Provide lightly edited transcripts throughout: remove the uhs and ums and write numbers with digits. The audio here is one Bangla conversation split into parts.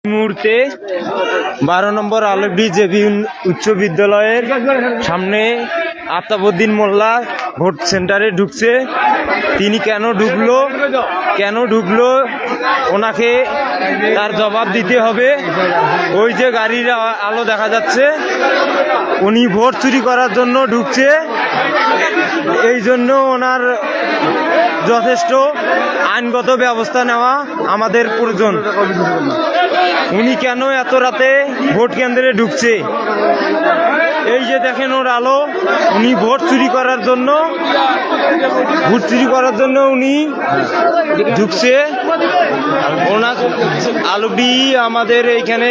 মুহূর্তে 12 নম্বর আলবডি জেবি উচ্চ বিদ্যালয়ের সামনে আফতাবউদ্দিন মোল্লা ভোট সেন্টারে ঢুকছে। তিনি কেন ঢুকলো ওনাকে তার জবাব দিতে হবে। ওই যে গাড়ির আলো দেখা যাচ্ছে, উনি ভোট চুরি করার জন্য ঢুকছে। এই জন্য ওনার যথেষ্ট আইনগত ব্যবস্থা নেওয়া আমাদের প্রয়োজন। উনি কেন এত রাতে ভোট কেন্দ্রে ঢুকছে? এই যে দেখেন ওর আলো, উনি ভোট চুরি করার জন্য উনি ঢুকছে। ওনার আলবডি আমাদের এইখানে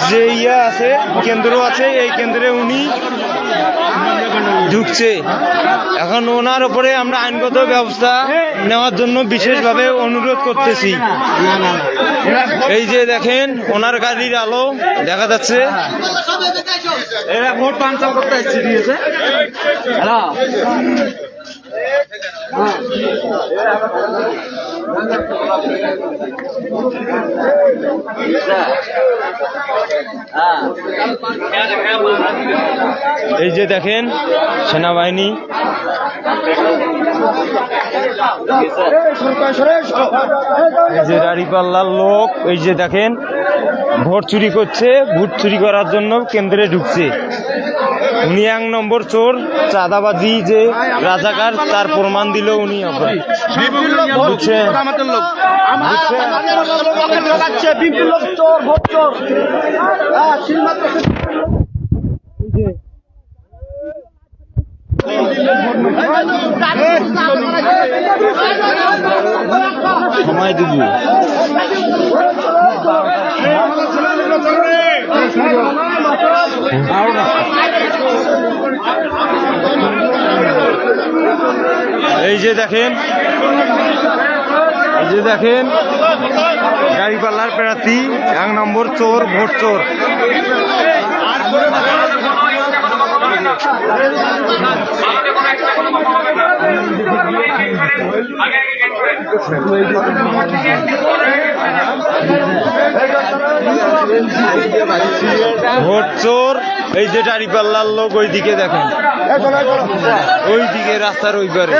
যে আছে কেন্দ্র আছে, এই কেন্দ্রে উনি ঢুকছে। এখন ওনার উপরে আমরা আইনগত ব্যবস্থা নেওয়ার জন্য বিশেষভাবে অনুরোধ করতেছি। এই যে দেখেন ওনার গাড়ির আলো দেখা যাচ্ছে। এরা ভোট পাঞ্চাল করতে এসেছে দিয়েছে। এই যে দেখেন সেনাবাহিনী, এই যে দাঁড়িপাল্লার লোক, এই যে দেখেন ভোট চুরি করছে। ভোট চুরি করার জন্য কেন্দ্রে ঢুকছে। উনি 1 নম্বর চোর, চাঁদাবাজি যে রাজাকার তার প্রমাণ দিল উনি। সময় দিব এই যে দেখেন গাড়িপাল্লার প্রার্থী 1 নম্বর চোর, ভোট চোর। ভোট চোর। এই যে দাঁড়িপাল্লার লোক, ওই দিকে দেখেন, ওই দিকে রাস্তার ওই পারে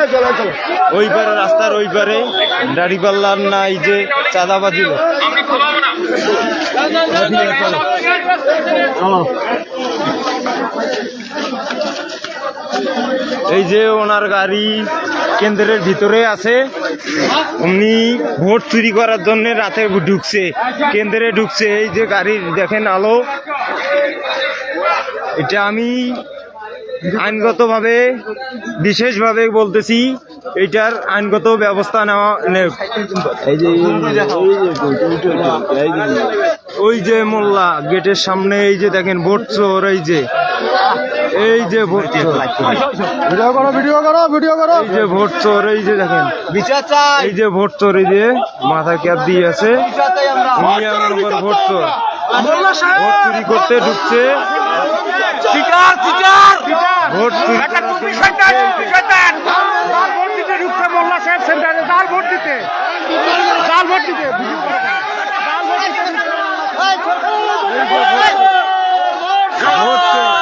রাস্তার ওই পারে দাঁড়িপাল্লার না, এই যে চাঁদাবাজি লোক। এই যে ওনার গাড়ি কেন্দ্রের ভিতরে আছে। উনি ভোট চুরি করার জন্য রাতে কেন্দ্রে ঢুকছে। এই যে গাড়ির দেখেন আলো। এটা আমি আইনগতভাবে বিশেষভাবে বলতেছি, এইটার আইনগত ব্যবস্থা নেওয়া। ওই যে মোল্লা গেটের সামনে, এই যে দেখেন ভোট চোর। এই যে ভোট চোর, ভিডিও করো। এই যে ভোট চোর, এই যে দেখেন এই যে ভোট চোর, এই যে মাথায় ক্যাপ দিয়ে আছে। ভোট চোর ভোট চুরি করতে ঢুকছে। ভোট চুরি মোল্লা সাহেব সেন্টারে জাল ভোট দিতে ভোট চোর।